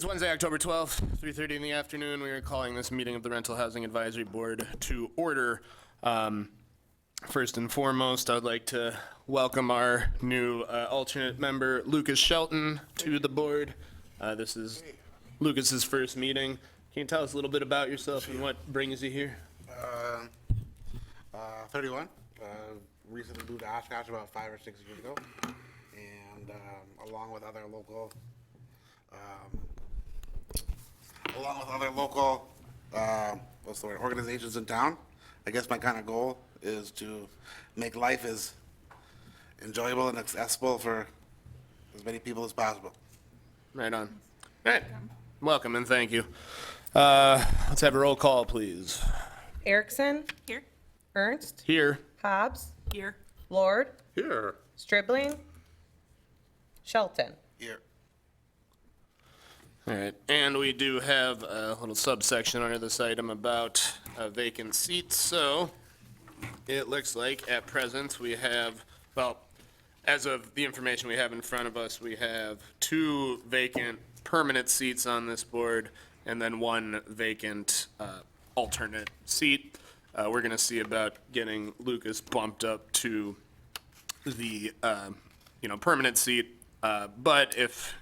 It's Wednesday, October 12th, 3:30 in the afternoon. We are calling this meeting of the Rental Housing Advisory Board to order. First and foremost, I would like to welcome our new alternate member, Lucas Shelton, to the board. This is Lucas's first meeting. Can you tell us a little bit about yourself and what brings you here? 31. Recently moved to Oshkosh about 5 or 6 years ago, and along with other local, organizations in town. I guess my kind of goal is to make life as enjoyable and accessible for as many people as possible. Right on. All right. Welcome and thank you. Let's have a roll call, please. Erickson, Here. Ernst, Here. Hobbs, Here. Lord, Here. Stribling, Shelton. Here. All right, and we do have a little subsection under this item about vacant seats. So it looks like at present we have, well, as of the information we have in front of us, we have 2 vacant permanent seats on this board and then 1 vacant alternate seat. We're going to see about getting Lucas bumped up to the permanent seat. But if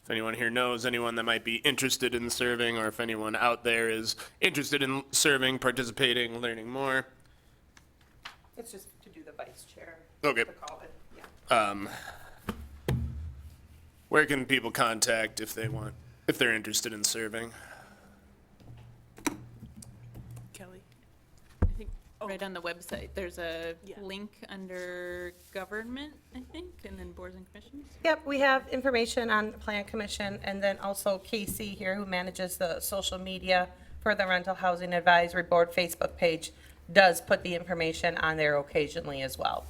anyone here knows anyone that might be interested in serving, or if anyone out there is interested in serving, participating, learning more. It's just to do the vice chair. Okay. To call it, yeah. Where can people contact if they're interested in serving? Kelly. I think right on the website, there's a Yeah. link under government, I think, and then boards and commissions. Yep, we have information on the Plan Commission, and then also Casey here, who manages the social media for the Rental Housing Advisory Board Facebook page, does put the information on there occasionally as well.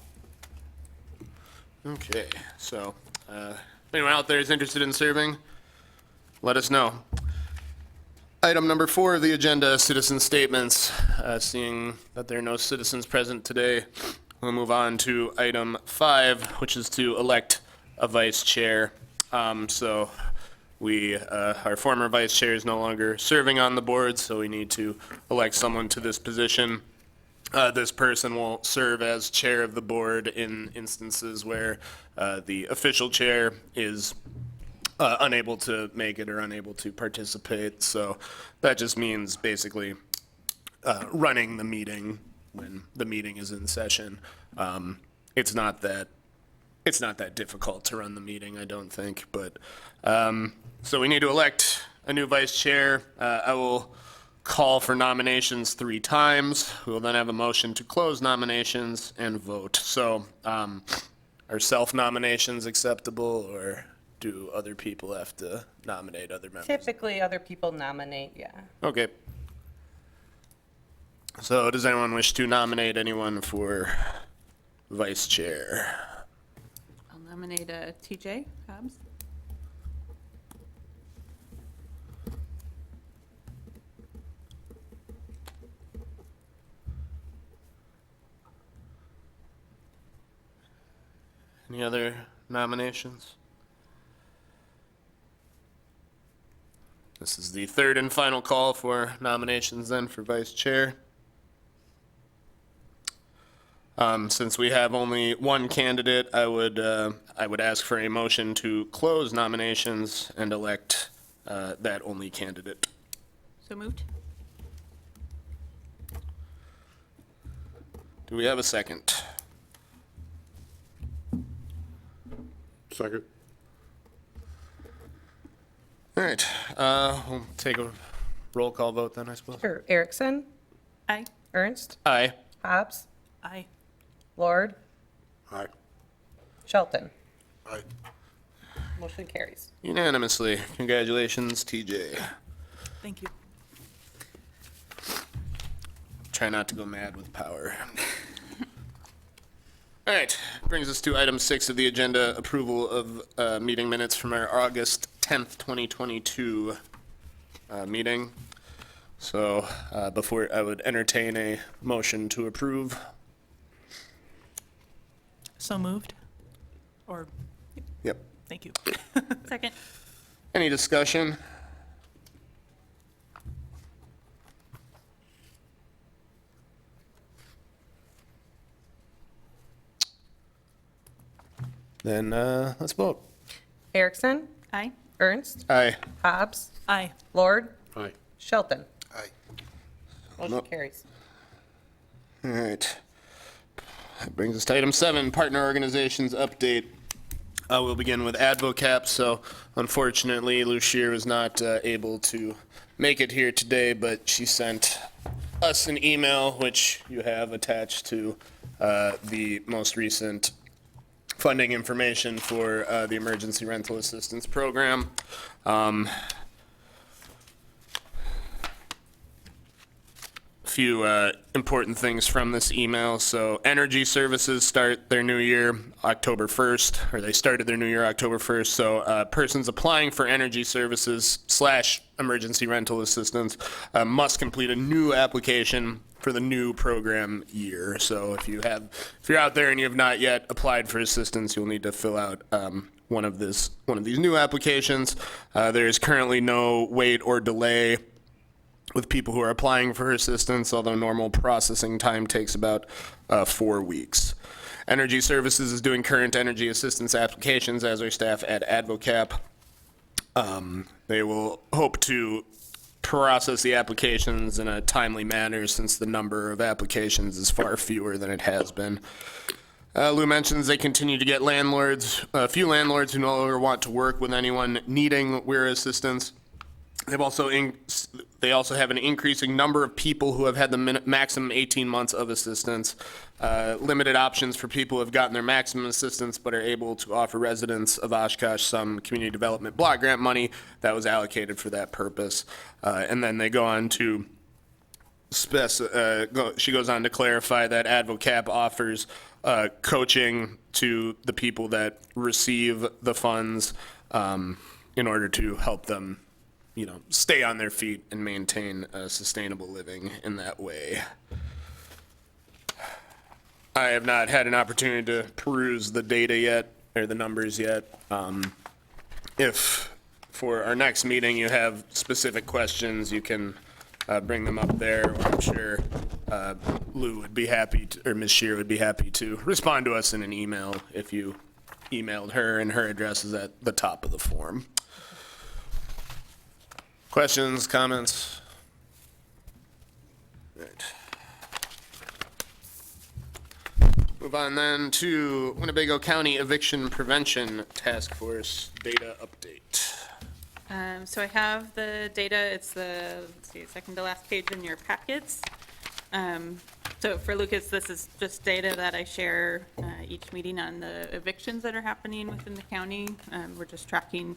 Okay, so if anyone out there is interested in serving, let us know. Item number 4 of the agenda, citizen statements. Seeing that there are no citizens present today, we'll move on to item 5, which is to elect a vice chair. So our former vice chair is no longer serving on the board, so we need to elect someone to this position. This person will serve as chair of the board in instances where the official chair is unable to make it or unable to participate. So that just means basically running the meeting when the meeting is in session. It's not that difficult to run the meeting, I don't think. But so we need to elect a new vice chair. I will call for nominations 3 times. We will then have a motion to close nominations and vote. So are self-nominations acceptable, or do other people have to nominate other members? Typically, other people nominate, yeah. Okay. So does anyone wish to nominate anyone for vice chair? I'll nominate TJ Hobbs. Any other nominations? This is the 3rd and final call for nominations then for vice chair. Since we have only 1 candidate, I would ask for a motion to close nominations and elect that only candidate. So moved. Do we have a second? Second. All right, we'll take a roll call vote then, I suppose. Sure, Erickson, Aye. Ernst, Aye. Hobbs, Aye. Lord, Aye. Shelton. Aye. Motion carries. Unanimously. Congratulations, TJ. Thank you. Try not to go mad with power. All right, brings us to item 6 of the agenda, approval of meeting minutes from our August 10th, 2022 meeting. So before I would entertain a motion to approve. So moved. Or, Yep. thank you. Second. Any discussion? Then let's vote. Erickson, Aye. Ernst, Aye. Hobbs, Aye. Lord, Aye. Shelton. Aye. Motion carries. All right. That brings us to item 7, partner organizations update. We'll begin with AdvoCap. So unfortunately, Lucia was not able to make it here today, but she sent us an email, which you have attached to the most recent funding information for the Emergency Rental Assistance Program. Few important things from this email. So energy services start their new year October 1st, or they started their new year October 1st. So persons applying for energy services / emergency rental assistance must complete a new application for the new program year. So if you're out there and you have not yet applied for assistance, you'll need to fill out one of these new applications. There is currently no wait or delay with people who are applying for assistance, although normal processing time takes about 4 weeks. Energy Services is doing current energy assistance applications as our staff at AdvoCap. They will hope to process the applications in a timely manner since the number of applications is far fewer than it has been. Lou mentions they continue to get a few landlords who no longer want to work with anyone needing WERA assistance. They also have an increasing number of people who have had the maximum 18 months of assistance, limited options for people who have gotten their maximum assistance but are able to offer residents of Oshkosh some community development block grant money that was allocated for that purpose. And then they go on to she goes on to clarify that AdvoCap offers coaching to the people that receive the funds in order to help them stay on their feet and maintain a sustainable living in that way. I have not had an opportunity to peruse the data yet, or the numbers yet. If for our next meeting you have specific questions, you can bring them up there, or I'm sure Lou would be happy to, or Ms. Shear would be happy to respond to us in an email if you emailed her, and her address is at the top of the form. Questions, comments? Right. Move on then to Winnebago County Eviction Prevention Task Force data update. So I have the data, it's the, second to last page in your packets. So for Lucas, this is just data that I share each meeting on the evictions that are happening within the county. We're just tracking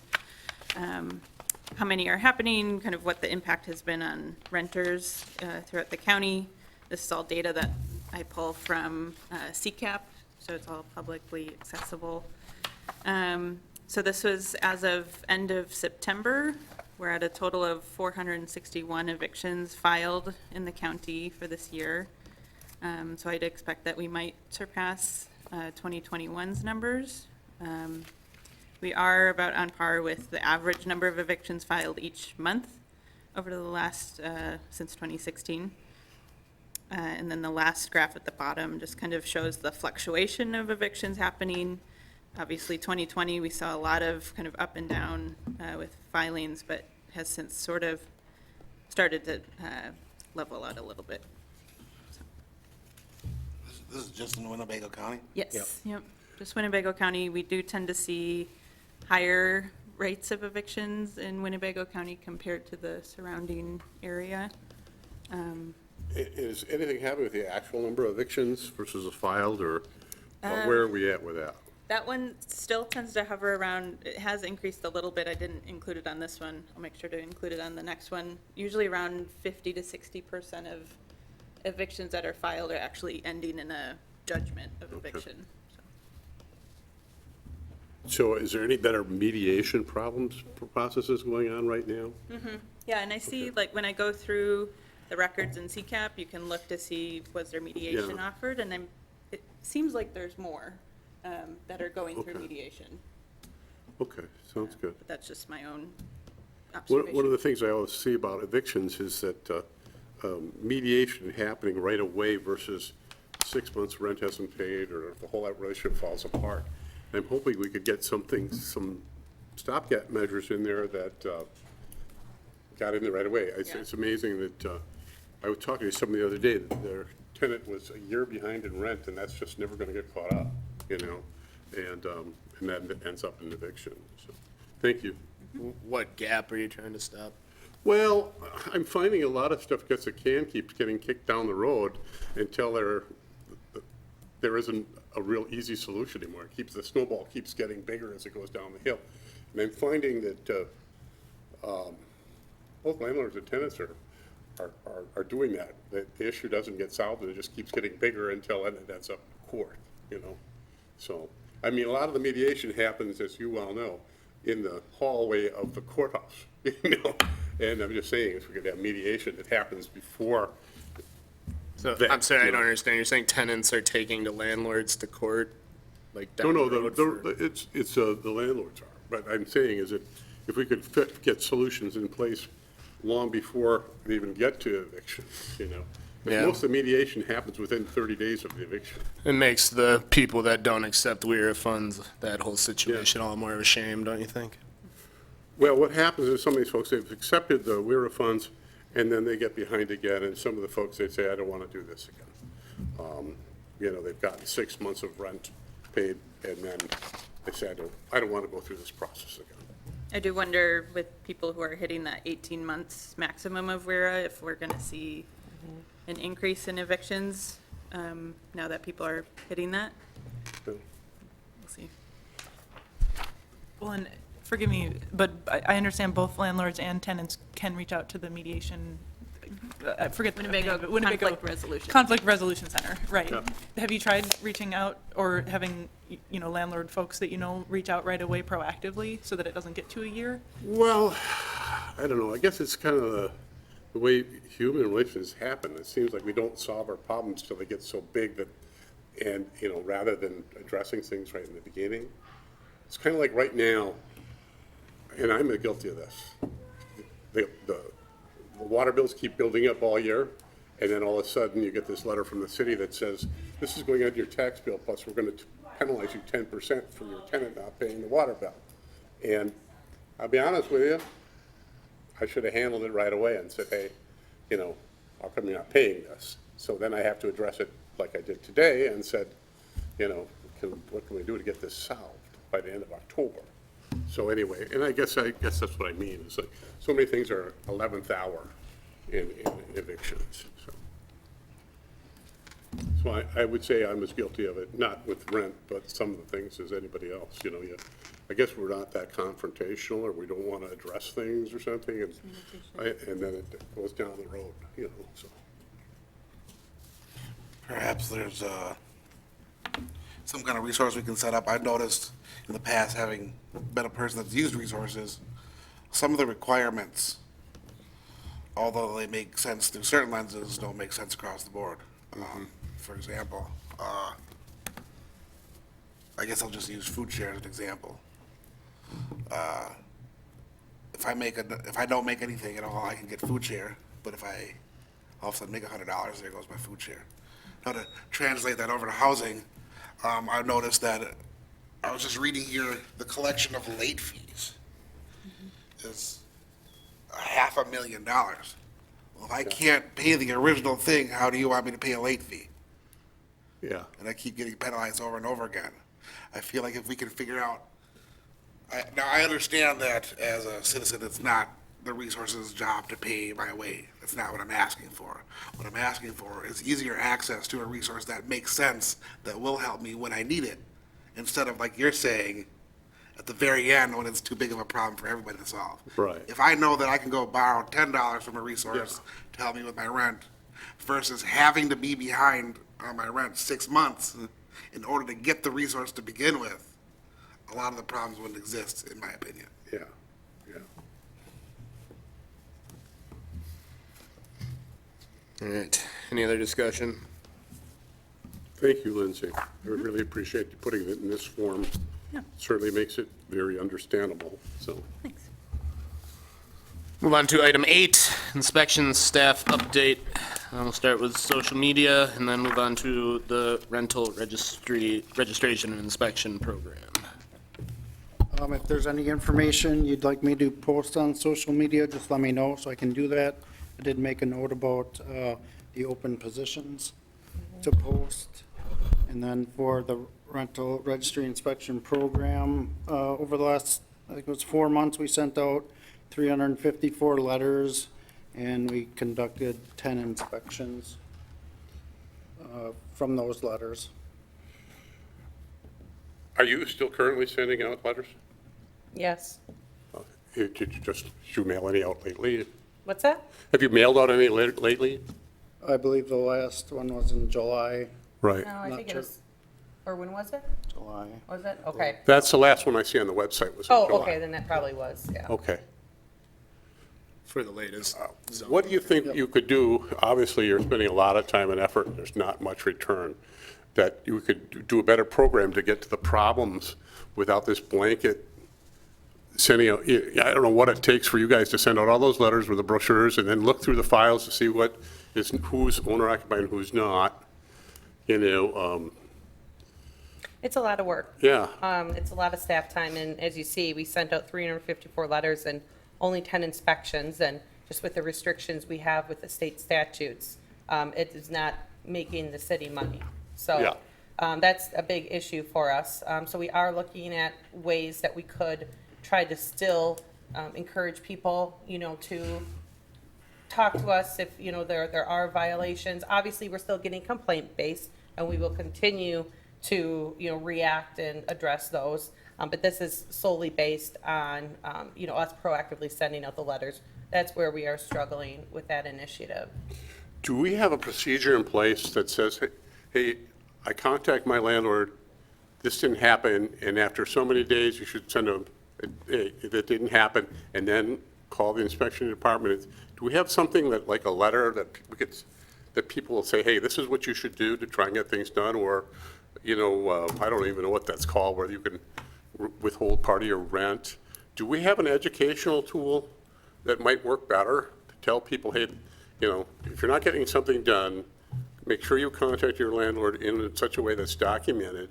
how many are happening, kind of what the impact has been on renters throughout the county. This is all data that I pull from CCAP, so it's all publicly accessible. So this was as of end of September. We're at a total of 461 evictions filed in the county for this year. So I'd expect that we might surpass 2021's numbers. We are about on par with the average number of evictions filed each month over the last, since 2016. And then the last graph at the bottom just kind of shows the fluctuation of evictions happening. Obviously, 2020, we saw a lot of kind of up and down with filings, but has since sort of started to level out a little bit. This is just in Winnebago County? Yes, yep, just Winnebago County. We do tend to see higher rates of evictions in Winnebago County compared to the surrounding area. Is anything happening with the actual number of evictions versus the filed, or where are we at with that? That one still tends to hover around, it has increased a little bit. I didn't include it on this one. I'll make sure to include it on the next one. Usually around 50 to 60% of evictions that are filed are actually ending in a judgment of eviction. So is there any better mediation processes going on right now? Yeah, and I see, like, when I go through the records in CCAP, you can look to see was there mediation Yeah. offered, and it seems like there's more that are going through Okay. mediation. Okay, sounds good. That's just my own One of observation. the things I always see about evictions is that mediation happening right away versus 6 months rent hasn't paid, or the whole relationship falls apart. I'm hoping we could get some stopgap measures in there that got in there right away. It's amazing that, I was talking to somebody the other day, that their tenant was a year behind in rent, and that's just never gonna get caught up, you know? And that ends up in eviction, so, thank you. What gap are you trying to stop? Well, I'm finding a lot of stuff gets a can keeps getting kicked down the road until there isn't a real easy solution anymore. The snowball keeps getting bigger as it goes down the hill. And I'm finding that both landlords and tenants are doing that. The issue doesn't get solved, and it just keeps getting bigger until it ends up in court, you know? So, I mean, a lot of the mediation happens, as you well know, in the hallway of the courthouse, you know? And I'm just saying, if we could have mediation that happens before. So, that, I'm sorry, I you don't know. understand. You're saying tenants are taking the landlords to court, like No, down no, the road for- it's the landlords are. But I'm saying is that if we could get solutions in place long before they even get to eviction, you know? 'Cause Yeah. most of the mediation happens within 30 days of the eviction. It makes the people that don't accept WERA funds, that whole situation, all more of a shame, don't you think? Well, what happens is some of these folks, they've accepted the WERA funds, and then they get behind again, and some of the folks, they say, I don't want to do this again. You know, they've gotten 6 months of rent paid, and then they say, I don't want to go through this process again. I do wonder with people who are hitting that 18 months maximum of WERA, if we're going to see an increase in evictions now that people are hitting that. So, We'll see. Well, and forgive me, but I understand both landlords and tenants can reach out to the mediation, I forget the name, but Conflict Resolution. Conflict Resolution Center, right. Yeah. Have you tried reaching out or having, you know, landlord folks that you know reach out right away proactively so that it doesn't get to a year? Well, I don't know, I guess it's kind of the way human relations happen. It seems like we don't solve our problems till they get so big that, and, you know, rather than addressing things right in the beginning. It's kind of like right now, and I'm guilty of this. The water bills keep building up all year, and then all of a sudden you get this letter from the city that says, this is going on your tax bill, plus we're going to penalize you 10% for your tenant not paying the water bill. And I'll be honest with you, I should have handled it right away and said, hey, you know, how come you're not paying this? So then I have to address it like I did today and said, you know, what can we do to get this solved by the end of October? So anyway, and I guess that's what I mean, is like, so many things are 11th hour in evictions, so. So I would say I'm as guilty of it, not with rent, but some of the things as anybody else, you know, I guess we're not that confrontational, or we don't want to address things or something, and then it goes down the road, you know, so. Perhaps there's some kind of resource we can set up. I've noticed in the past, having been a person that's used resources, some of the requirements, although they make sense through certain lenses, don't make sense across the board. For example, I guess I'll just use food share as an example. If I don't make anything at all, I can get food share, but if I all of a sudden make $100, there goes my food share. Now, to translate that over to housing, I've noticed that I was just reading here, the collection of late fees is $500,000. Well, if I can't pay the original thing, how do you want me to pay a late fee? Yeah. And I keep getting penalized over and over again. I feel like if we can figure out, now I understand that as a citizen, it's not the resources' job to pay my way. That's not what I'm asking for. What I'm asking for is easier access to a resource that makes sense, that will help me when I need it, instead of, like you're saying, at the very end when it's too big of a problem for everybody to solve. Right. If I know that I can go borrow $10 from a resource to help me with my rent versus having to be behind on my rent 6 months in order to get the resource to begin with, a lot of the problems wouldn't exist, in my opinion. Yeah, yeah. All right, any other discussion? Thank you, Lindsay. I really appreciate you putting it in this form. Certainly makes it very understandable, so. Thanks. Move on to item 8, inspection staff update. We'll start with social media and then move on to the rental registration and inspection program. If there's any information you'd like me to post on social media, just let me know so I can do that. I did make a note about the open positions to post. And then for the rental registry inspection program, over the last, I think it was 4 months, we sent out 354 letters and we conducted 10 inspections from those letters. Are you still currently sending out letters? Yes. Did you mail any out lately? What's that? Have you mailed out any lately? I believe the last one was in July. Right. No, I Not think it sure. was, or when was it? July. Was it? Okay. That's the last one I see on the website was in Oh, July. okay, then that probably was, yeah. Okay. For the latest zone. What do you think you could do? Obviously, you're spending a lot of time and effort, and there's not much return. That you could do a better program to get to the problems without this blanket sending out, I don't know what it takes for you guys to send out all those letters with the brochures and then look through the files to see what is, who's owner occupied and who's not. You know, It's a lot of work. yeah, It's a lot of staff time, and as you see, we sent out 354 letters and only 10 inspections, and just with the restrictions we have with the state statutes, it is not making the city money. So that's a big issue for us. So we are looking at ways that we could try to still encourage people, you know, to talk to us if, you know, there are violations. Obviously, we're still getting complaint-based, and we will continue to, you know, react and address those. But this is solely based on, you know, us proactively sending out the letters. That's where we are struggling with that initiative. do we have a procedure in place that says, hey, I contact my landlord, this didn't happen, and after so many days, you should send a, hey, that didn't happen, and then call the inspection department? Do we have something that, like a letter that we could, that people will say, hey, this is what you should do to try and get things done, or, you know, I don't even know what that's called, where you can withhold part of your rent? Do we have an educational tool that might work better to tell people, hey, you know, if you're not getting something done, make sure you contact your landlord in such a way that's documented,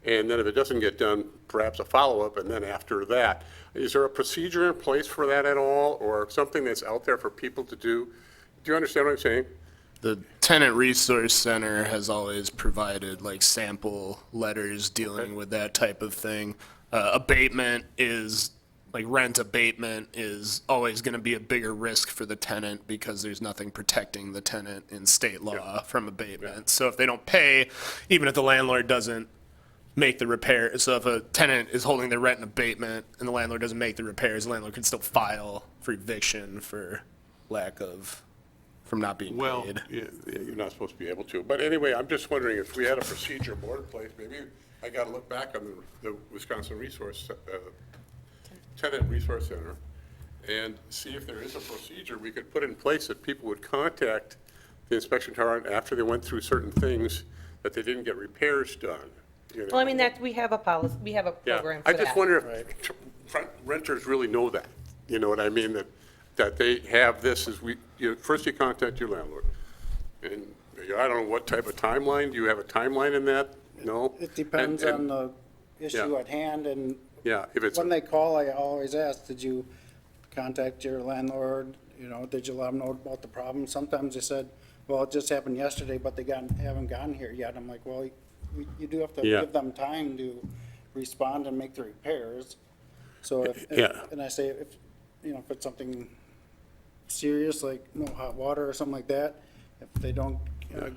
and then if it doesn't get done, perhaps a follow-up, and then after that. Is there a procedure in place for that at all, or something that's out there for people to do? Do you understand what I'm saying? The Tenant Resource Center has always provided like sample letters dealing with that type of thing. Abatement is, like rent abatement is always going to be a bigger risk for the tenant because there's nothing protecting the tenant in state law from abatement. So if they don't pay, even if the landlord doesn't make the repair, so if a tenant is holding their rent in abatement and the landlord doesn't make the repairs, the landlord can still file for eviction for lack of, from not being Well, paid. you're not supposed to be able to. But anyway, I'm just wondering if we had a procedure board in place, maybe I got to look back on the Wisconsin Tenant Resource Center and see if there is a procedure we could put in place that people would contact the inspection tower after they went through certain things that they didn't get repairs done. You know? Well, I mean, that, we have a policy, we have a Yeah, program I for that. just wonder if renters really know that, you know what I mean? That they have this as first you contact your landlord. And I don't know what type of timeline, do you have a timeline in that? No? It depends on the issue Yeah. at hand, and Yeah, if it's, when they call, I always ask, did you contact your landlord? You know, did you let them know about the problem? Sometimes they said, well, it just happened yesterday, but they haven't gotten here yet. I'm like, well, you do have to Yeah. give them time to respond and make the repairs. So Yeah. and I say, if, you know, if it's something serious, like no hot water or something like that, if they don't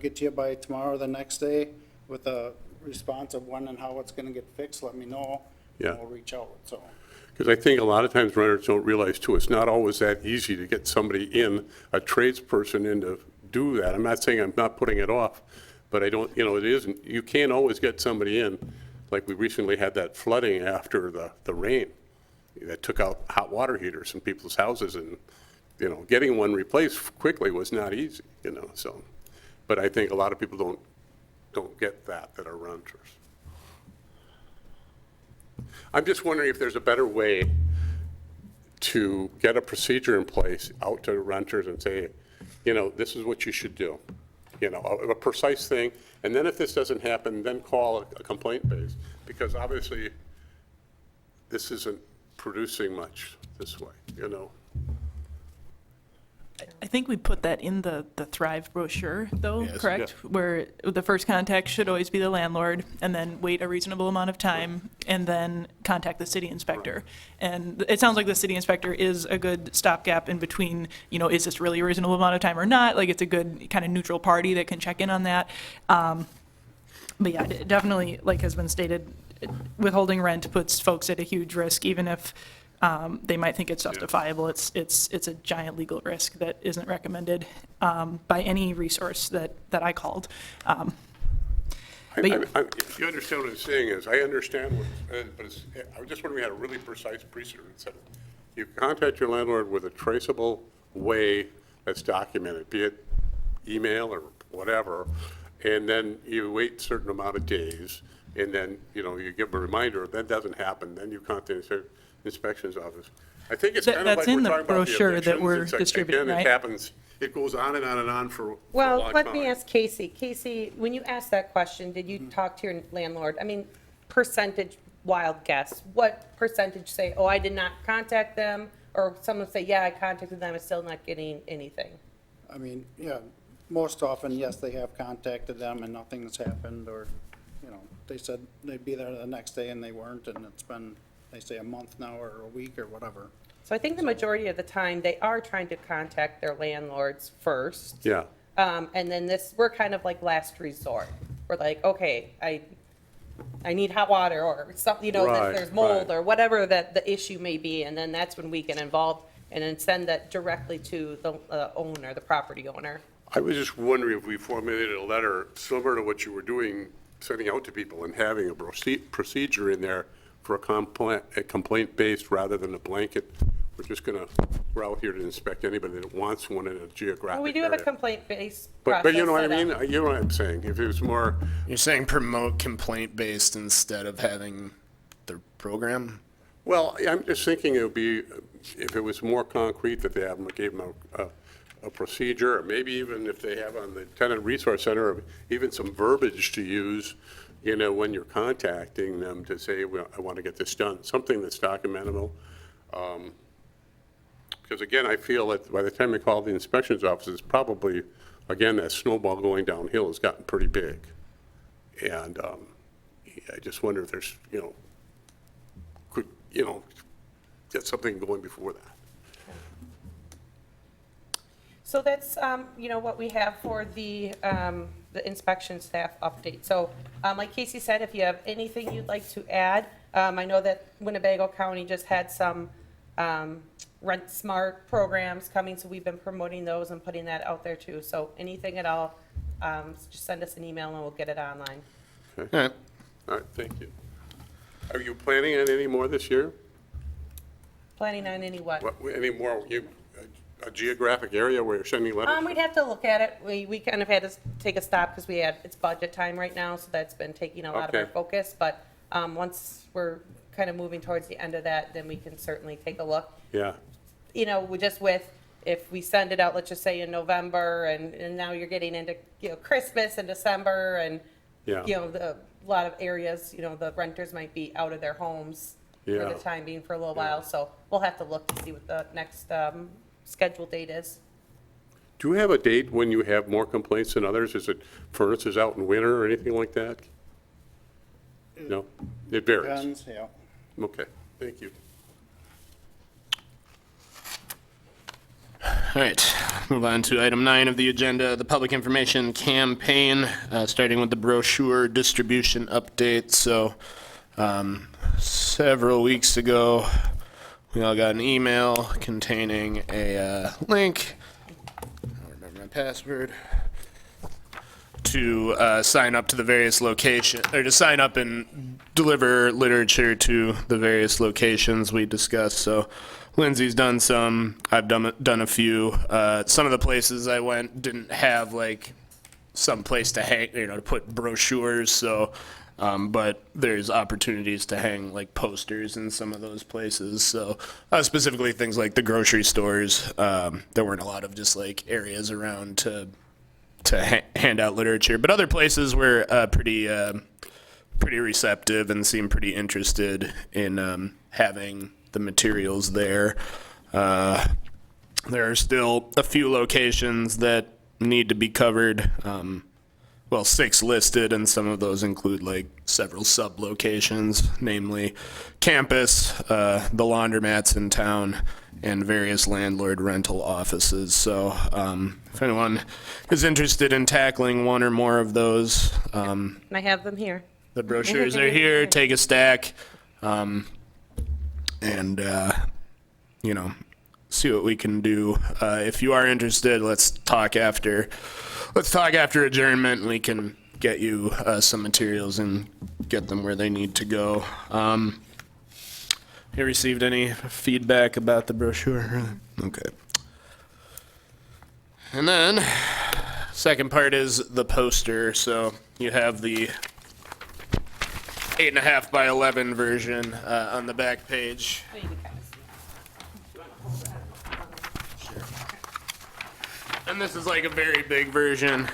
get to you by tomorrow or the next day with a response of when and how it's gonna get fixed, let me know. Yeah. And we'll reach out, so. because I think a lot of times renters don't realize too, it's not always that easy to get somebody in, a tradesperson in to do that. I'm not saying I'm not putting it off, but I don't, you know, it isn't, you can't always get somebody in. Like we recently had that flooding after the rain that took out hot water heaters in people's houses, and, you know, getting one replaced quickly was not easy, you know, so. But I think a lot of people don't get that are renters. I'm just wondering if there's a better way to get a procedure in place out to renters and say, you know, this is what you should do. You know, a precise thing, and then if this doesn't happen, then call a complaint base, because obviously this isn't producing much this way, you know? I think we put that in the Thrive brochure, though, Yes. correct? Where the first contact should always be the landlord, and then wait a reasonable amount of time, and then contact the city inspector. And it sounds like the city inspector is a good stopgap in between, you know, is this really a reasonable amount of time or not? Like, it's a good kind of neutral party that can check in on that. But yeah, definitely, like has been stated, withholding rent puts folks at a huge risk, even if they might think it's justifiable. It's a giant legal risk that isn't recommended by any resource that I called. But yeah. If you understand what I'm saying is, I understand what, but it's, I just wonder if we had a really precise precedent that said, you contact your landlord with a traceable way that's documented, be it email or whatever, and then you wait a certain amount of days, and then, you know, you give them a reminder. If that doesn't happen, then you contact the inspections office. I think it's kind of like That's we're in the talking about the brochure that evictions. we're It's like, distributing, again, right? it happens, it goes on and on and on for a Well, long let me time. ask Casey. Casey, when you asked that question, did you talk to your landlord? I mean, percentage, wild guess. What percentage say, oh, I did not contact them? Or someone say, yeah, I contacted them, I'm still not getting anything? I mean, yeah, most often, yes, they have contacted them and nothing's happened, or, you know, they said they'd be there the next day and they weren't, and it's been, they say a month now or a week or whatever. So I think the majority of the time, they are trying to contact their landlords first. Yeah. And then this, we're kind of like last resort. We're like, okay, I need hot water or something, you know, Right, there's mold right. or whatever that the issue may be. And then that's when we get involved and then send that directly to the owner, the property owner. I was just wondering if we formulated a letter similar to what you were doing, sending out to people and having a procedure in there for a complaint based rather than a blanket. We're out here to inspect anybody that wants one in a geographic area. Well, we do have a complaint-based But process you know what I set mean? up. You know what I'm saying? If it was more, You're saying promote complaint-based instead of having the program? well, I'm just thinking it would be, if it was more concrete that they gave them a procedure, or maybe even if they have on the tenant resource center, or even some verbiage to use, you know, when you're contacting them to say, well, I want to get this done, something that's documentable. Because again, I feel that by the time they call the inspections offices, probably, again, that snowball going downhill has gotten pretty big. And I just wonder if there's, you know, could, you know, get something going before that. So that's, you know, what we have for the inspection staff update. So, like Casey said, if you have anything you'd like to add, I know that Winnebago County just had some Rent Smart programs coming, so we've been promoting those and putting that out there too. So anything at all, just send us an email and we'll get it online. All right. All right, thank you. Are you planning on any more this year? Planning on any what? Any more, a geographic area where you're sending letters? We'd have to look at it. We kind of had to take a stop because it's budget time right now, so that's been taking a lot of our Okay. focus. But once we're kind of moving towards the end of that, then we can certainly take a look. Yeah, You know, if we send it out, let's just say in November, and now you're getting into, you know, Christmas and December, and, Yeah. you know, a lot of areas, you know, the renters might be out of their homes for Yeah. the time being for a little while, so we'll have to look to see what the next scheduled date is. do you have a date when you have more complaints than others? Is it furnaces out in winter or anything like that? No, it varies. Depends, yeah. Okay, thank you. All right, move on to item 9 of the agenda, the public information campaign, starting with the brochure distribution update. So, several weeks ago, we all got an email containing a link, I don't remember my password, to sign up to the various locations, or to sign up and deliver literature to the various locations we discussed. So Lindsay's done some, I've done a few. Some of the places I went didn't have like some place to hang, you know, to put brochures. So but there's opportunities to hang like posters in some of those places. So specifically things like the grocery stores, there weren't a lot of just like areas around to hand out literature, but other places were pretty receptive and seemed pretty interested in having the materials there. There are still a few locations that need to be covered. 6 listed, and some of those include like several sub-locations, namely campus, the laundromats in town, and various landlord rental offices. So if anyone is interested in tackling one or more of those, And I have them here. the brochures are here. Take a stack, and see what we can do. If you are interested, let's talk after adjournment, and we can get you some materials and get them where they need to go. You received any feedback about the brochure? Okay. And then, second part is the poster. So you have the 8.5 by 11 version on the back page. And this is like a very big version.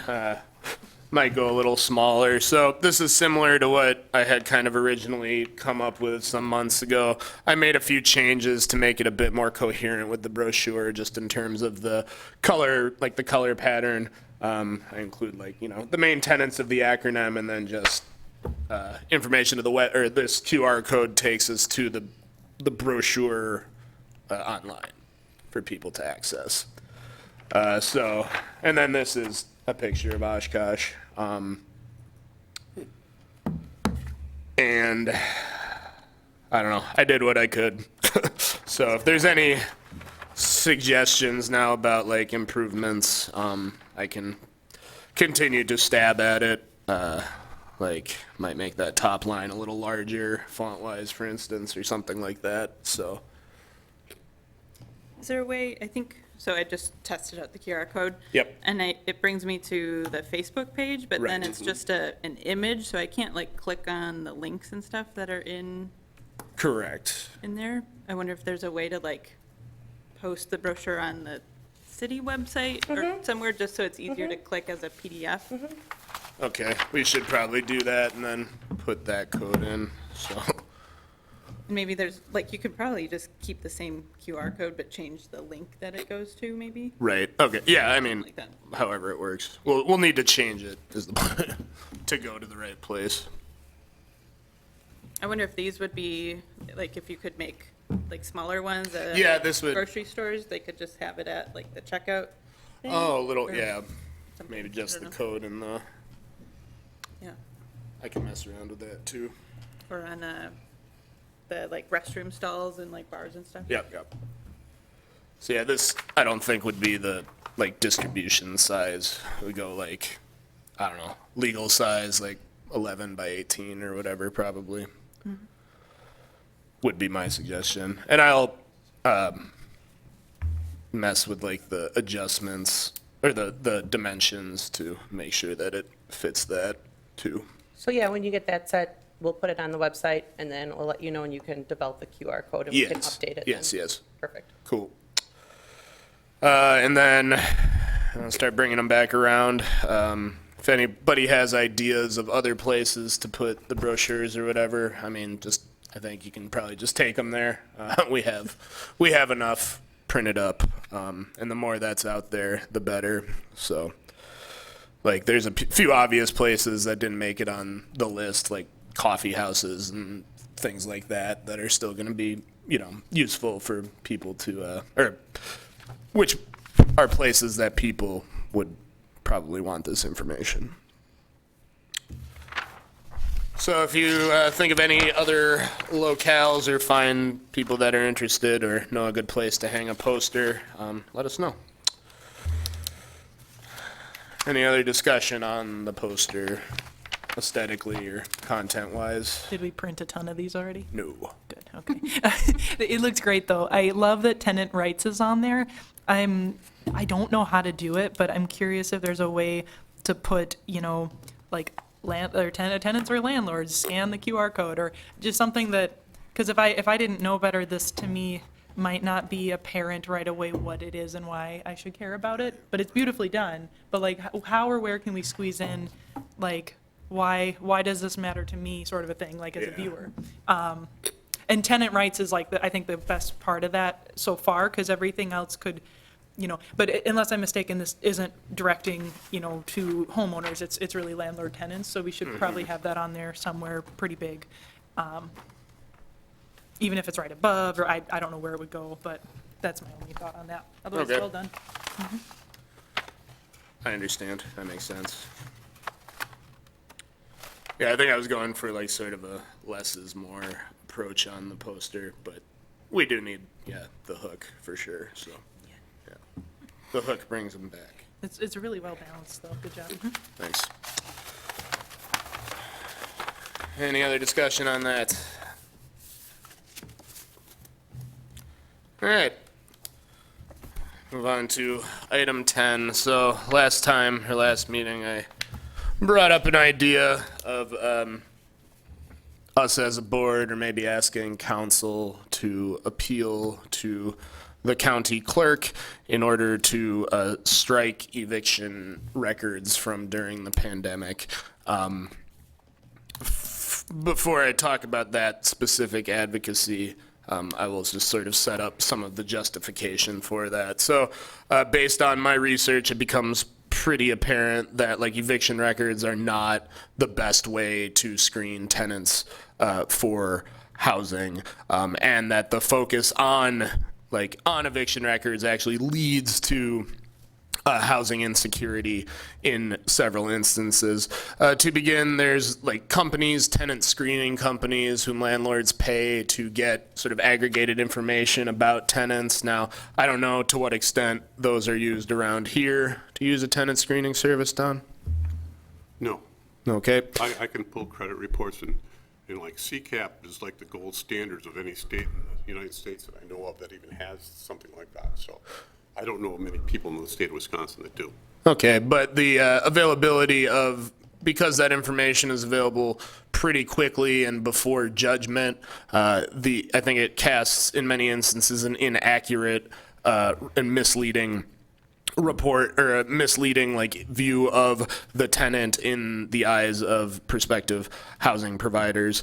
Might go a little smaller. So this is similar to what I had kind of originally come up with some months ago. I made a few changes to make it a bit more coherent with the brochure, just in terms of the color, like the color pattern. I include like, the main tenets of the acronym, and then just information to the this QR code takes us to the brochure online for people to access. And then this is a picture of Oshkosh. And I don't know, I did what I could. So if there's any suggestions now about like improvements, I can continue to stab at it. Might make that top line a little larger font-wise, for instance, or something like that, so. Is there a way, so I just tested out the QR code. Yep. And it brings me to the Facebook page, but then Right. it's just an image, so I can't like click on the links and stuff that are in Correct. there. I wonder if there's a way to like post the brochure on the city website or somewhere, just so it's easier to click as a PDF. Okay, we should probably do that and then put that code in, so. Maybe there's, like, you could probably just keep the same QR code, but change the link that it goes to, maybe? Right, okay, yeah, I mean, Like that. however it works. We'll need to change it is the plan, to go to the right place. I wonder if these would be, like, if you could make, like, smaller ones at Yeah, this would- grocery stores, they could just have it at, like, the checkout thing? Oh, a little, Or yeah, something, maybe I just don't the know. code and Yeah, I can mess around with that too. or on, the, like, restroom stalls and, like, bars and stuff? Yep. So yeah, this, I don't think would be the, like, distribution size. We go like, I don't know, legal size, like 11 by 18 or whatever, probably. Would be my suggestion. And I'll mess with like the adjustments or the dimensions to make sure that it fits that too. So yeah, when you get that set, we'll put it on the website, and then we'll let you know, and you can develop the QR code, and we can Yes. update it. Yes, then. yes. Perfect. Cool. And then I'll start bringing them back around. If anybody has ideas of other places to put the brochures or whatever, I mean, I think you can probably just take them there. We have enough printed up, and the more that's out there, the better. So, like, there's a few obvious places that didn't make it on the list, like coffee houses and things like that are still going to be, useful for people to, or which are places that people would probably want this information. So if you think of any other locales or find people that are interested or know a good place to hang a poster, let us know. Any other discussion on the poster, aesthetically or content-wise? Did we print a ton of these already? No. Good, okay. It looks great, though. I love that tenant rights is on there. I don't know how to do it, but I'm curious if there's a way to put, like, tenants or landlords, scan the QR code, or just something that, because if I didn't know better, this to me might not be apparent right away what it is and why I should care about it, but it's beautifully done. But like, how or where can we squeeze in, like, why does this matter to me, sort of a thing, like as a viewer? And tenant rights is like, I think the best part of that so far, because everything else could, but unless I'm mistaken, this isn't directing, to homeowners, it's really landlord tenants, so we should probably have that on there somewhere pretty big. Even if it's right above, or I don't know where it would go, but that's my only thought on that. Otherwise, Okay. well done. I understand. That makes sense. Yeah, I think I was going for like sort of a less is more approach on the poster, but we do need, the hook for sure, so. Yeah. The hook brings them back. It's really well balanced, though. Good job. Thanks. Any other discussion on that? All right. Move on to item 10. So last meeting, I brought up an idea of us as a board, or maybe asking council to appeal to the county clerk in order to strike eviction records from during the pandemic. Before I talk about that specific advocacy, I will just sort of set up some of the justification for that. So based on my research, it becomes pretty apparent that like eviction records are not the best way to screen tenants for housing, and that the focus on eviction records actually leads to housing insecurity in several instances. To begin, there's like companies, tenant screening companies, whom landlords pay to get sort of aggregated information about tenants. Now, I don't know to what extent those are used around here to use a tenant screening service, Don? No. Okay. I can pull credit reports, and like CCAP is like the gold standards of any state in the United States that I know of that even has something like that. So I don't know many people in the state of Wisconsin that do. Okay, but the availability of, because that information is available pretty quickly and before judgment, I think it casts in many instances an inaccurate and misleading report, or a misleading view of the tenant in the eyes of prospective housing providers.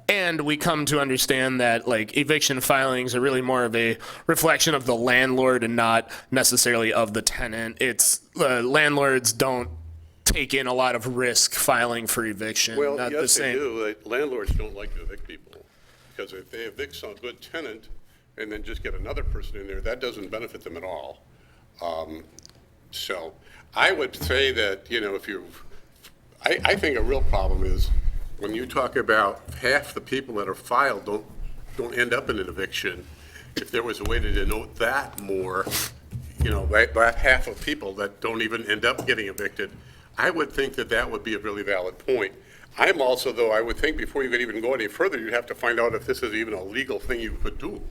And we come to understand that eviction filings are really more of a reflection of the landlord and not necessarily of the tenant. It's landlords don't take in a lot of risk filing for eviction. Well, not the yes, they same. do. Landlords don't like to evict people, because if they evict some good tenant and then just get another person in there, that doesn't benefit them at all. So I would say that, I think a real problem is when you talk about half the people that are filed don't end up in an eviction. If there was a way to denote that more, that half of people that don't even end up getting evicted, I would think that would be a really valid point. I'm also, though, I would think before you could even go any further, you'd have to find out if this is even a legal thing you could do.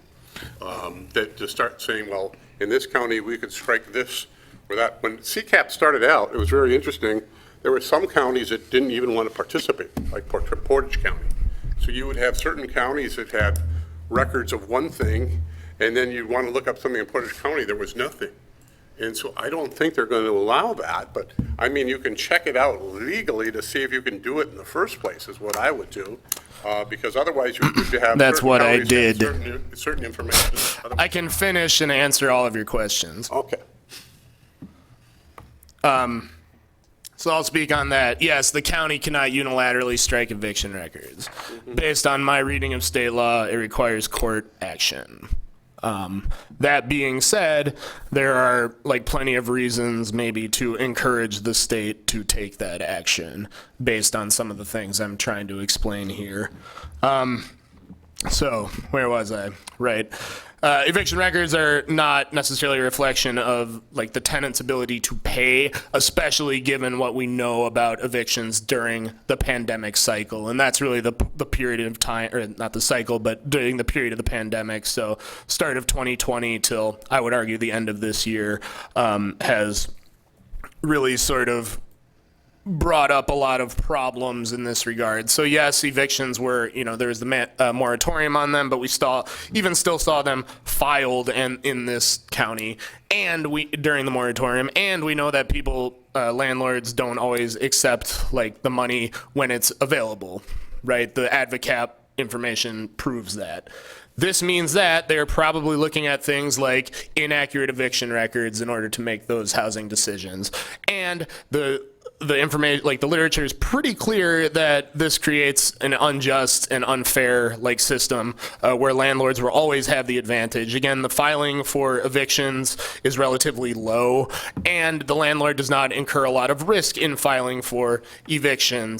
That to start saying, well, in this county, we could strike this or that. When CCAP started out, it was very interesting. There were some counties that didn't even want to participate, like Portage County. So you would have certain counties that had records of one thing, and then you'd want to look up something in Portage County, there was nothing. And so I don't think they're going to allow that, but I mean, you can check it out legally to see if you can do it in the first place, is what I would do. Because otherwise you have. That's certain what I counties that did. have certain information. I can finish and answer all of your questions. Okay. So I'll speak on that. Yes, the county cannot unilaterally strike eviction records. Based on my reading of state law, it requires court action. That being said, there are plenty of reasons maybe to encourage the state to take that action based on some of the things I'm trying to explain here. So where was I? Right. Eviction records are not necessarily a reflection of the tenant's ability to pay, especially given what we know about evictions during the pandemic cycle. And that's really the period of time, or not the cycle, but during the period of the pandemic. So start of 2020 till, I would argue, the end of this year has really sort of brought up a lot of problems in this regard. So yes, evictions were, there was the moratorium on them, but we still saw them filed in this county, and during the moratorium, and we know that landlords don't always accept like the money when it's available, right? The AdvoCap information proves that. This means that they're probably looking at things like inaccurate eviction records in order to make those housing decisions. And the information, like the literature is pretty clear that this creates an unjust and unfair system where landlords will always have the advantage. Again, the filing for evictions is relatively low, and the landlord does not incur a lot of risk in filing for eviction,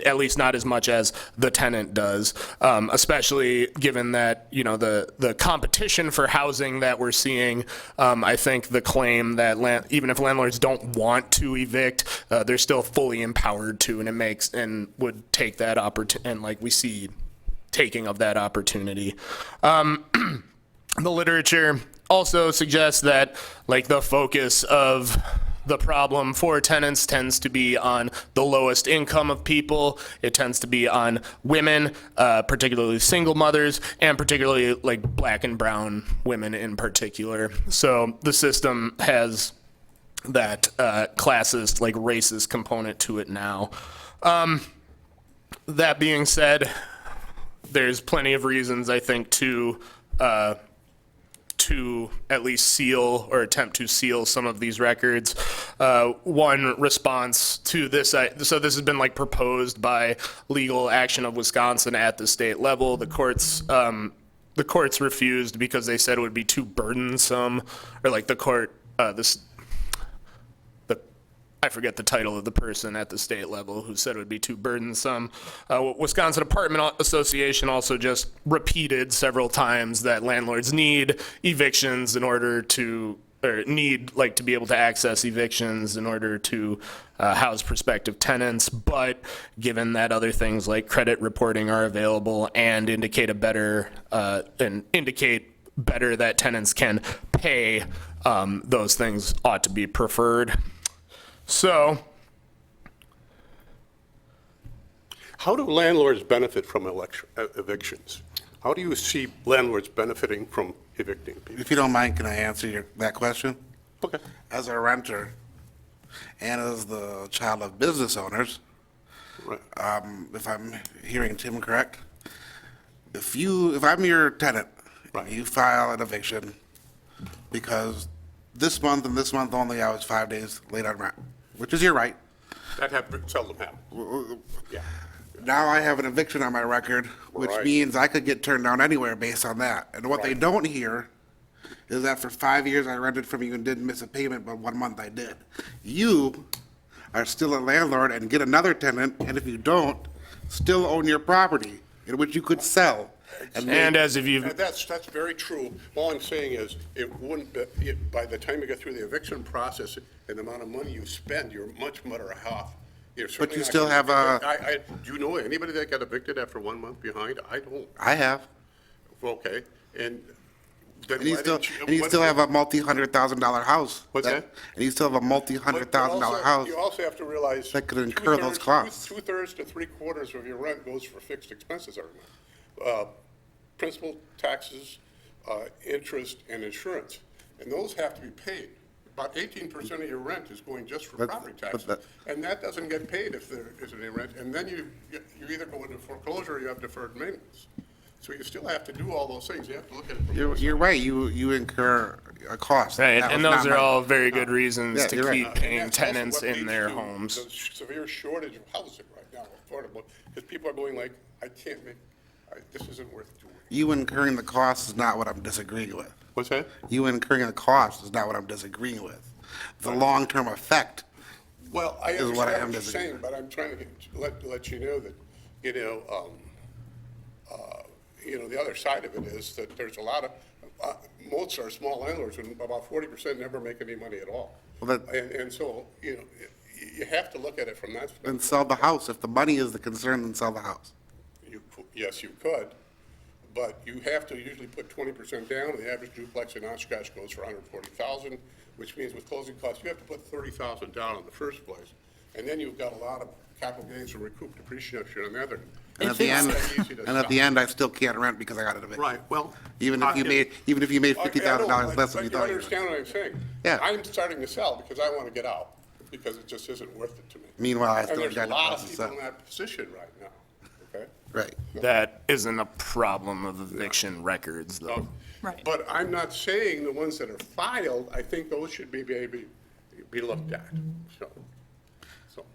at least not as much as the tenant does, especially given that, the competition for housing that we're seeing. I think the claim that even if landlords don't want to evict, they're still fully empowered to, and would take that opportunity, and we see taking of that opportunity. The literature also suggests that the focus of the problem for tenants tends to be on the lowest income of people. It tends to be on women, particularly single mothers, and particularly black and brown women in particular. So the system has that classist, racist component to it now. That being said, there's plenty of reasons, I think, to at least seal or attempt to seal some of these records. One response to this, so this has been proposed by Legal Action of Wisconsin at the state level. The courts refused because they said it would be too burdensome, or I forget the title of the person at the state level who said it would be too burdensome. Wisconsin Apartment Association also just repeated several times that landlords need evictions in order to, or need to be able to access evictions in order to house prospective tenants. But given that other things like credit reporting are available and indicate better that tenants can pay, those things ought to be preferred. So, How do landlords benefit from evictions? How do you see landlords benefiting from evicting people? If you don't mind, can I answer that question? Okay. As a renter and as the child of business owners, Right. if I'm hearing Tim correct, if I'm your tenant, Right. you file an eviction because this month and this month only I was 5 days late on rent, which is your right. That seldom happens. Yeah. Now I have an eviction on my record, which Right. means I could get turned down anywhere based on that. And what they Right. don't hear is that for 5 years I rented from you and didn't miss a payment, but 1 month I did. You are still a landlord and get another tenant, and if you don't, still own your property, in which you could sell. And as if you've, And that's very true. All I'm saying is, it wouldn't, by the time you get through the eviction process and the amount of money you spend, you're much better off. You're certainly you not still gonna have get- do you know anybody that got evicted after 1 month behind? I don't. I have. Okay, and then And you why still, didn't you? and you what- still have a multi-$100,000 house. What's that? And you still have a multi-$100,000 house. You also have to realize. That could incur those 2/3 costs. 2/3 to 3/4 of your rent goes for fixed expenses every month. Principal, taxes, interest, and insurance. And those have to be paid. About 18% of your rent is going just for But- property but taxes. that- And that doesn't get paid if there isn't any rent. And then you either go into foreclosure or you have deferred maintenance. So you still have to do all those things. You have to look at it. from both You're right, you incur a cost. right, That and was those not are my- all very good reasons Yeah, to you're right. keep And paying that's also tenants what in leads their to homes. The severe shortage of housing right now, affordable, because people are going like, I can't make, this isn't worth doing. You incurring the cost is not what I'm disagreeing with. What's that? You incurring the cost is not what I'm disagreeing with. The long-term effect, Well, I Is what I understand am what you're disagreeing saying, but I'm trying to let you know that, the other side of it is that there's a lot of, most are small landlords, and about 40% never make any money at all. Well, that- And so, you have to look at it from that then perspective. sell the house. If the money is the concern, then sell the house. Yes, you could, but you have to usually put 20% down, and the average duplex in Oshkosh goes for 140,000, which means with closing costs, you have to put 30,000 down in the first place. And then you've got a lot of capital gains from recouped depreciation on the other. And at It's the not end, that easy to and at the stop. end, I still can't rent because I got an eviction. Right, well. Even if you made Okay, $50,000 less than but you thought you were. understand what I'm saying? Yeah. I'm starting to sell because I want to get out, because it just isn't worth it to me. Meanwhile, I And still there's got a no lot house of to people sell. in that position right now, okay? Right. That isn't a problem of eviction records, though. So, Right. But I'm not saying the ones that are filed, I think those should be looked at, so.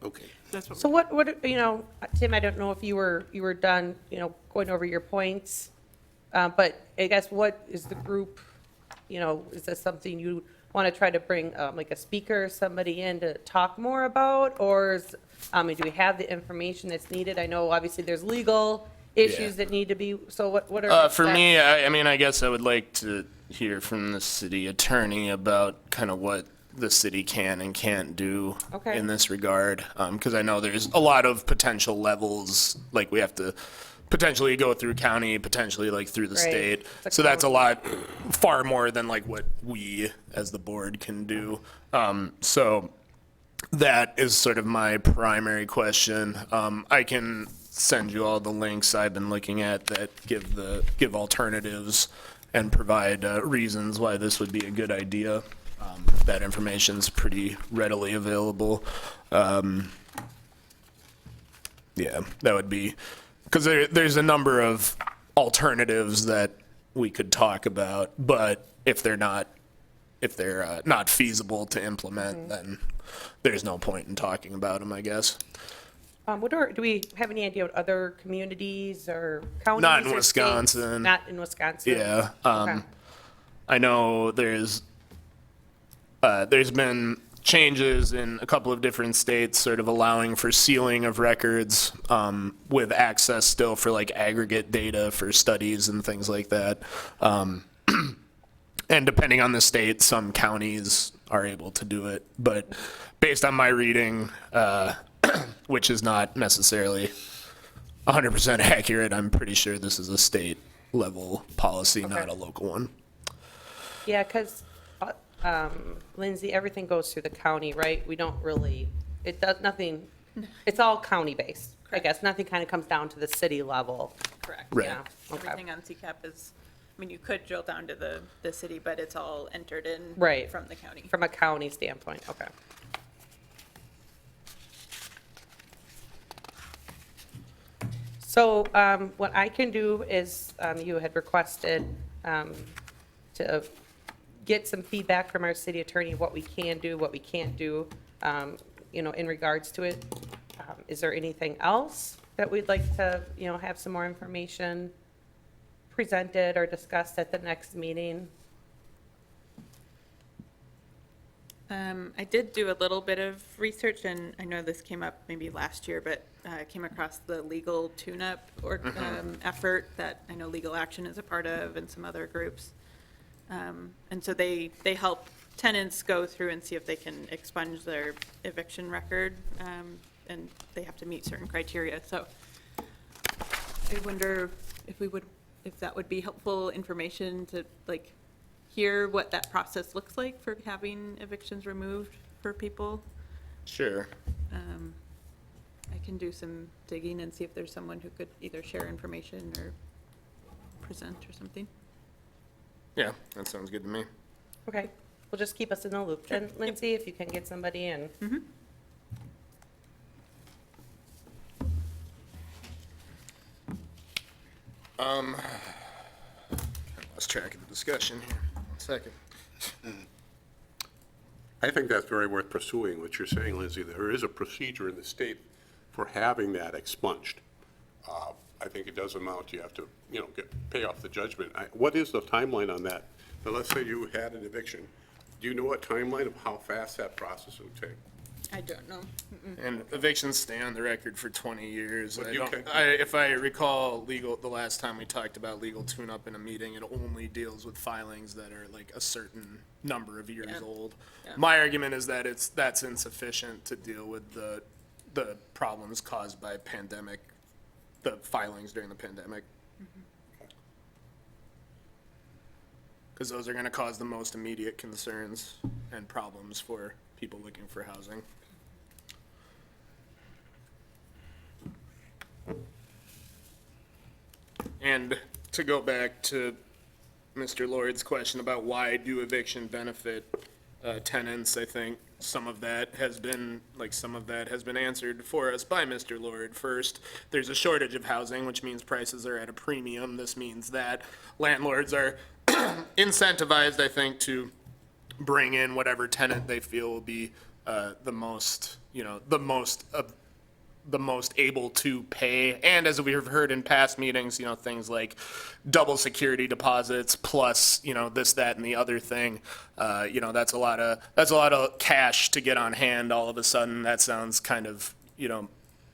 Okay. That's what So what, you know, Tim, I don't know if you were done, you know, going over your points, but I guess what is the group, you know, is this something you want to try to bring, like a speaker, somebody in to talk more about? Or is, I mean, do we have the information that's needed? I know obviously there's legal issues that need to be, so what are? For next me, steps? I mean, I guess I would like to hear from the city attorney about kind of what the city can and can't do Okay. in this regard. Because I know there's a lot of potential levels, like we have to potentially go through county, potentially like through the Right. state. It's a So that's a county. lot, far more than like what we as the board can do. So that is sort of my primary question. I can send you all the links I've been looking at that give alternatives and provide reasons why this would be a good idea. That information's pretty readily available. Yeah, that would be, because there's a number of alternatives that we could talk about, but if they're not feasible to implement, then there's no point in talking about them, I guess. Do we have any idea what other communities or counties? Not in or states? Wisconsin. Not in Wisconsin? Yeah. Okay. I know there's been changes in a couple of different states sort of allowing for sealing of records with access still for like aggregate data for studies and things like that. And depending on the state, some counties are able to do it. But based on my reading, which is not necessarily 100% accurate, I'm pretty sure this is a state level policy, not Okay. a local one. Yeah, because, Lindsay, everything goes through the county, right? We don't really, it does, nothing, it's all county-based, I guess. Nothing kind of comes down to the city level. Correct. Right. Yeah, okay. Everything on CCAP is, I mean, you could drill down to the city, but it's all entered in. Right. From the county. From a county standpoint, okay. So what I can do is, you had requested to get some feedback from our city attorney, what we can do, what we can't do, you know, in regards to it. Is there anything else that we'd like to, you know, have some more information presented or discussed at the next meeting? I did do a little bit of research, and I know this came up maybe last year, but I came across the legal tune-up or effort that I know Legal Action is a part of and some other groups. And so they help tenants go through and see if they can expunge their eviction record, and they have to meet certain criteria. So I wonder if that would be helpful information to like hear what that process looks like for having evictions removed for people. Sure. I can do some digging and see if there's someone who could either share information or present or something. Yeah, that sounds good to me. Okay, well, just keep us in the loop then, Lindsay, if you can get somebody in. Lost track of the discussion here. 1 second. I think that's very worth pursuing, what you're saying, Lindsay. There is a procedure in the state for having that expunged. I think it does amount, you have to, pay off the judgment. What is the timeline on that? Now, let's say you had an eviction. Do you know a timeline of how fast that process would take? I don't know. And evictions stay on the record for 20 years. But I you don't, can- if I recall the last time we talked about legal tune-up in a meeting, it only deals with filings that are like a certain number of years Yeah. old. Yeah. My argument is that that's insufficient to deal with the problems caused by pandemic, the filings during the pandemic. because those are going to cause the most immediate concerns and problems for people looking for housing. And to go back to Mr. Lord's question about why do eviction benefit tenants, I think some of that has been answered for us by Mr. Lord. First, there's a shortage of housing, which means prices are at a premium. This means that landlords are incentivized, I think, to bring in whatever tenant they feel will be the most able to pay. And as we have heard in past meetings, things like double security deposits plus, this, that, and the other thing. That's a lot of cash to get on hand all of a sudden. That sounds kind of,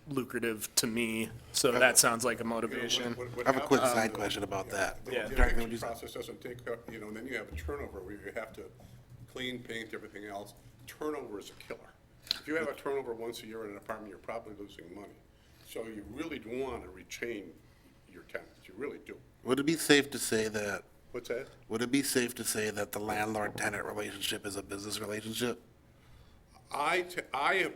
lucrative to me. So that sounds like a motivation. I have a quick side question about that. Yeah. The eviction process doesn't take, and then you have a turnover where you have to clean, paint, everything else. Turnover is a killer. If you have a turnover once a year in an apartment, you're probably losing money. So you really do want to retain your tenants, you really do. Would it be safe to say that, What's that? would it be safe to say that the landlord-tenant relationship is a business relationship? I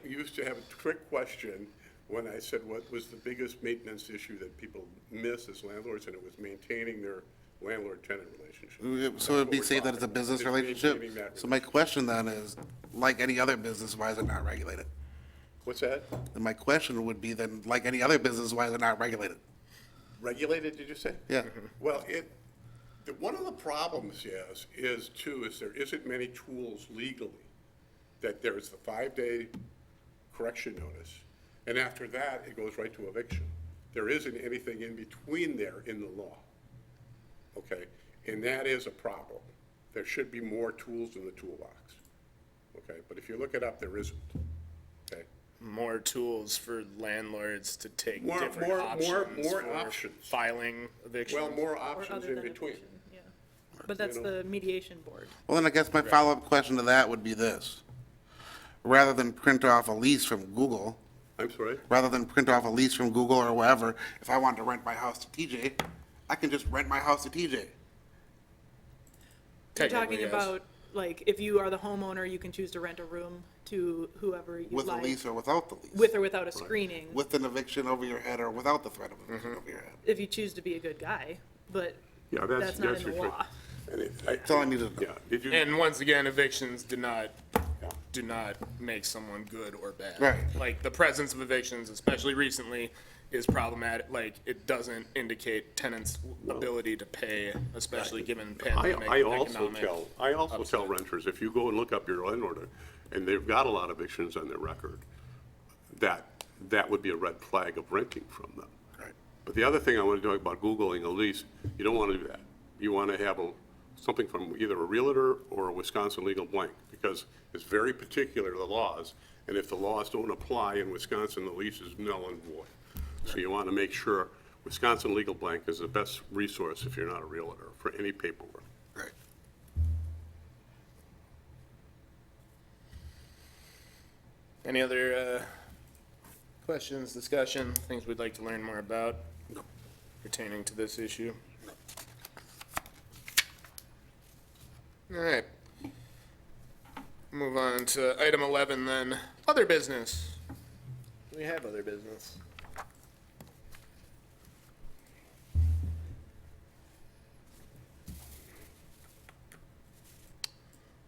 used to have a trick question when I said what was the biggest maintenance issue that people miss as landlords, and it was maintaining their landlord-tenant relationship. So it'd be safe that it's a business It's relationship? maintaining that So my question then is, like any other business, why is it not regulated? What's that? And my question would be then, like any other business, why is it not regulated? Regulated, did you say? Yeah. Well, one of the problems is there isn't many tools legally, that there's the 5-day correction notice, and after that, it goes right to eviction. There isn't anything in between there in the law, okay? And that is a problem. There should be more tools in the toolbox, okay? But if you look it up, there isn't, okay? More tools for landlords to take More different options more for options. filing evictions. Well, more Or options other in than between. eviction, yeah. But that's the mediation board. Well, then I guess my follow-up question to that would be this. Rather than print off a lease from Google, I'm sorry? or wherever, if I wanted to rent my house to TJ, I can just rent my house to TJ. You're Technically, talking yes. about, like, if you are the homeowner, you can choose to rent a room to whoever you With a like. lease or without the lease. With or without a screening, With an eviction over your head or without the threat of eviction over your head. if you choose to be a good guy, but Yeah, that's not in the your law. That's all I needed to know. Yeah, did you? And once again, evictions do not make someone good or bad. Right. Like, the presence of evictions, especially recently, is problematic. Like, it doesn't indicate tenants' ability to pay, especially given pandemic I also economic. tell renters, if you go and look up your landlord, and they've got a lot of evictions on their record, that would be a red flag of renting from them. Right. But the other thing I want to talk about Googling a lease, you don't want to do that. You want to have something from either a realtor or a Wisconsin legal blank, because it's very particular, the laws, and if the laws don't apply in Wisconsin, the lease is null and void. So you want to make sure Wisconsin legal blank is the best resource if you're not a realtor for any paperwork. Right. Any other questions, discussion, things we'd like to learn more about pertaining to this issue? All right. Move on to item 11 then, other business. Do we have other business?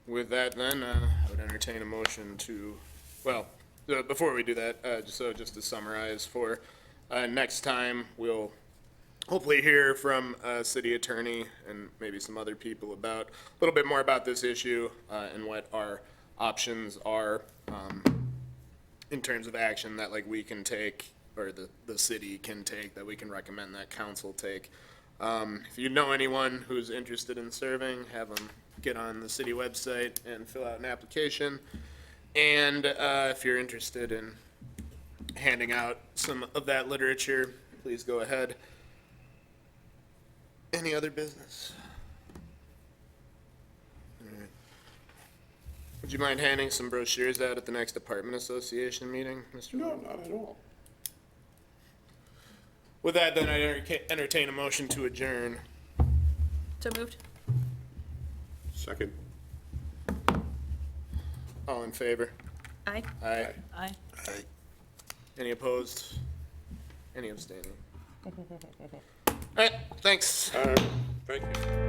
With that then, I would entertain a motion to, before we do that, just to summarize, for next time, we'll hopefully hear from a city attorney and maybe some other people about, a little bit more about this issue and what our options are in terms of action that we can take, or the city can take, that we can recommend that council take. If you know anyone who's interested in serving, have them get on the city website and fill out an application. And if you're interested in handing out some of that literature, please go ahead. Any other business? All right. Would you mind handing some brochures out at the next apartment association meeting, Mr. No, Lord? not at all. With that, then I entertain a motion to adjourn. So moved? Second. All in favor? Aye. Aye. Aye. Any opposed? Any abstaining? All right, thanks. Thank you.